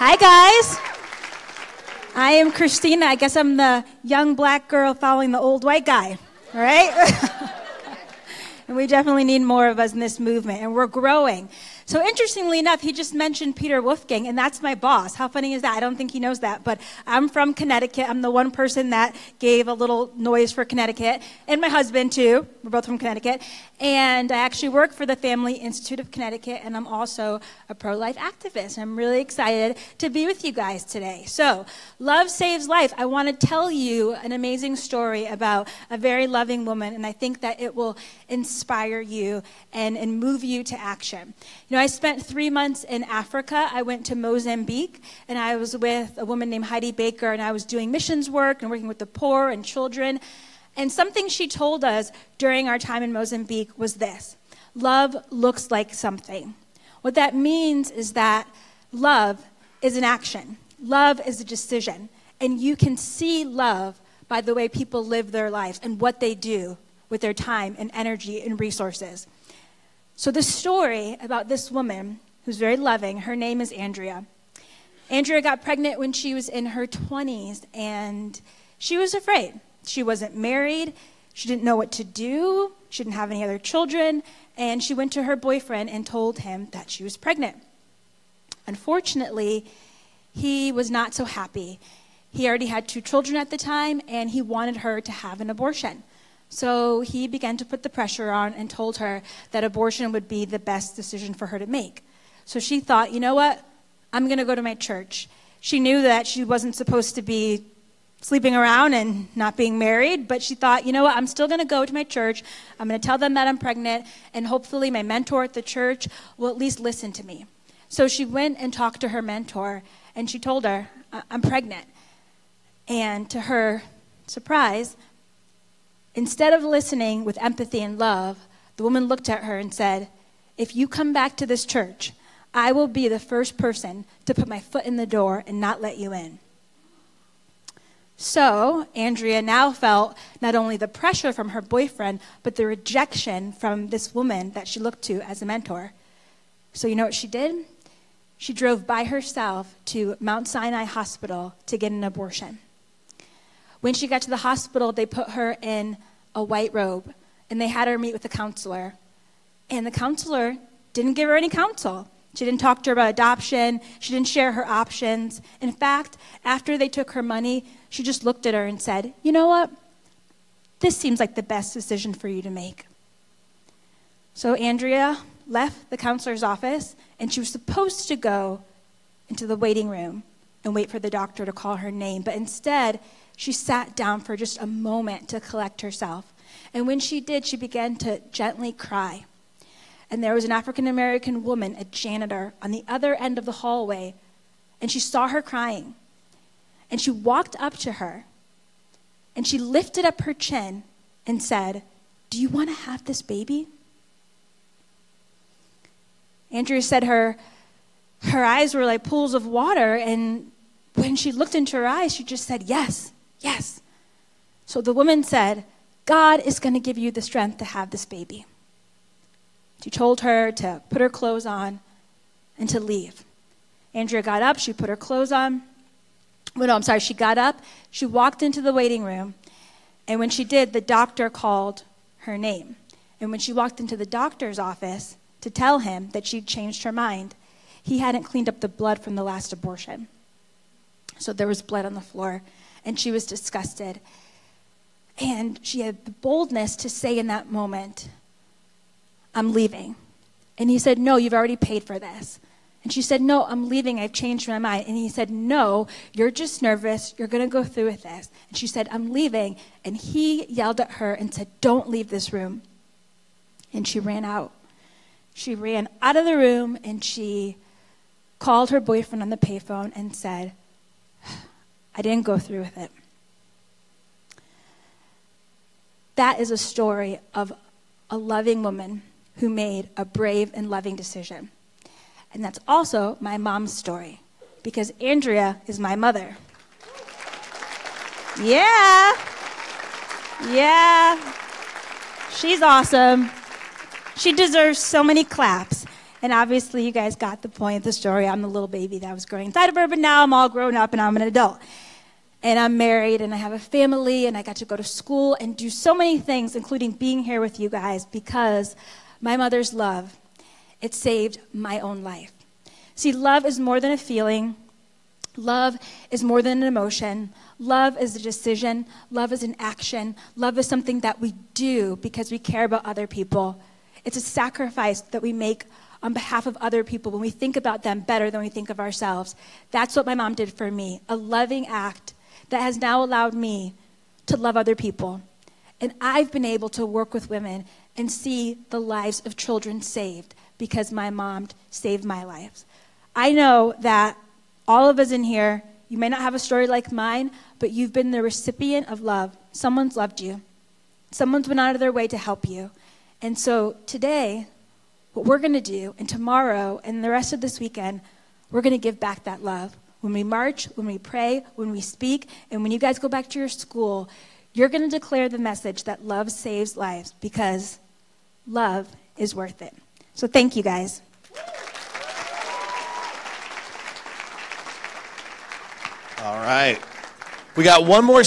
Hi, guys. I am Christina. I guess I'm the young black girl following the old white guy, right? And we definitely need more of us in this movement, and we're growing. So interestingly enough, he just mentioned Peter Wolfgang, and that's my boss. How funny is that? I don't think he knows that, but I'm from Connecticut. I'm the one person that gave a little noise for Connecticut, and my husband, too. We're both from Connecticut. And I actually work for the Family Institute of Connecticut, and I'm also a pro-life activist. I'm really excited to be with you guys today. So, Love Saves Life. I want to tell you an amazing story about a very loving woman, and I think that it will inspire you and move you to action. You know, I spent 3 months in Africa. I went to Mozambique, and I was with a woman named Heidi Baker, and I was doing missions work and working with the poor and children. And something she told us during our time in Mozambique was this: love looks like something. What that means is that love is an action. Love is a decision. And you can see love by the way people live their lives and what they do with their time and energy and resources. So the story about this woman who's very loving, her name is Andrea. Andrea got pregnant when she was in her 20s, and she was afraid. She wasn't married. She didn't know what to do. She didn't have any other children. And she went to her boyfriend and told him that she was pregnant. Unfortunately, he was not so happy. He already had 2 children at the time, and he wanted her to have an abortion. So he began to put the pressure on and told her that abortion would be the best decision for her to make. So she thought, you know what? I'm going to go to my church. She knew that she wasn't supposed to be sleeping around and not being married, but she thought, you know what? I'm still going to go to my church. I'm going to tell them that I'm pregnant, and hopefully my mentor at the church will at least listen to me. So she went and talked to her mentor, and she told her, I'm pregnant. And to her surprise, instead of listening with empathy and love, the woman looked at her and said, if you come back to this church, I will be the first person to put my foot in the door and not let you in. So Andrea now felt not only the pressure from her boyfriend, but the rejection from this woman that she looked to as a mentor. So you know what she did? She drove by herself to Mount Sinai Hospital to get an abortion. When she got to the hospital, they put her in a white robe, and they had her meet with a counselor. And the counselor didn't give her any counsel. She didn't talk to her about adoption. She didn't share her options. In fact, after they took her money, she just looked at her and said, you know what? This seems like the best decision for you to make. So Andrea left the counselor's office, and she was supposed to go into the waiting room and wait for the doctor to call her name. But instead, she sat down for just a moment to collect herself. And when she did, she began to gently cry. And there was an African-American woman, a janitor, on the other end of the hallway, and she saw her crying. And she walked up to her, and she lifted up her chin and said, do you want to have this baby? Andrea said her eyes were like pools of water, and when she looked into her eyes, she just said, yes, yes. So the woman said, God is going to give you the strength to have this baby. She told her to put her clothes on and to leave. Andrea got up, she put her clothes on. She got up, she walked into the waiting room, and when she did, the doctor called her name. And when she walked into the doctor's office to tell him that she'd changed her mind, he hadn't cleaned up the blood from the last abortion. So there was blood on the floor, and she was disgusted. And she had the boldness to say in that moment, I'm leaving. And he said, no, you've already paid for this. And she said, no, I'm leaving. I've changed my mind. And he said, no, you're just nervous. You're going to go through with this. And she said, I'm leaving. And he yelled at her and said, don't leave this room. And she ran out. She ran out of the room, and she called her boyfriend on the payphone and said, I didn't go through with it. That is a story of a loving woman who made a brave and loving decision. And that's also my mom's story, because Andrea is my mother. Yeah. She's awesome. She deserves so many claps. And obviously, you guys got the point of the story. I'm the little baby that was growing inside of her, but now I'm all grown up and I'm an adult. And I'm married and I have a family and I got to go to school and do so many things, including being here with you guys, because my mother's love, it saved my own life. See, love is more than a feeling. Love is more than an emotion. Love is a decision. Love is an action. Love is something that we do because we care about other people. It's a sacrifice that we make on behalf of other people when we think about them better than we think of ourselves. That's what my mom did for me, a loving act that has now allowed me to love other people. And I've been able to work with women and see the lives of children saved because my mom saved my life. I know that all of us in here, you may not have a story like mine, but you've been the recipient of love. Someone's loved you. Someone's went out of their way to help you. And so today, what we're going to do, and tomorrow, and the rest of this weekend, we're going to give back that love. When we march, when we pray, when we speak, and when you guys go back to your school, you're going to declare the message that love saves lives because love is worth it. So thank you, guys. All right. We got one more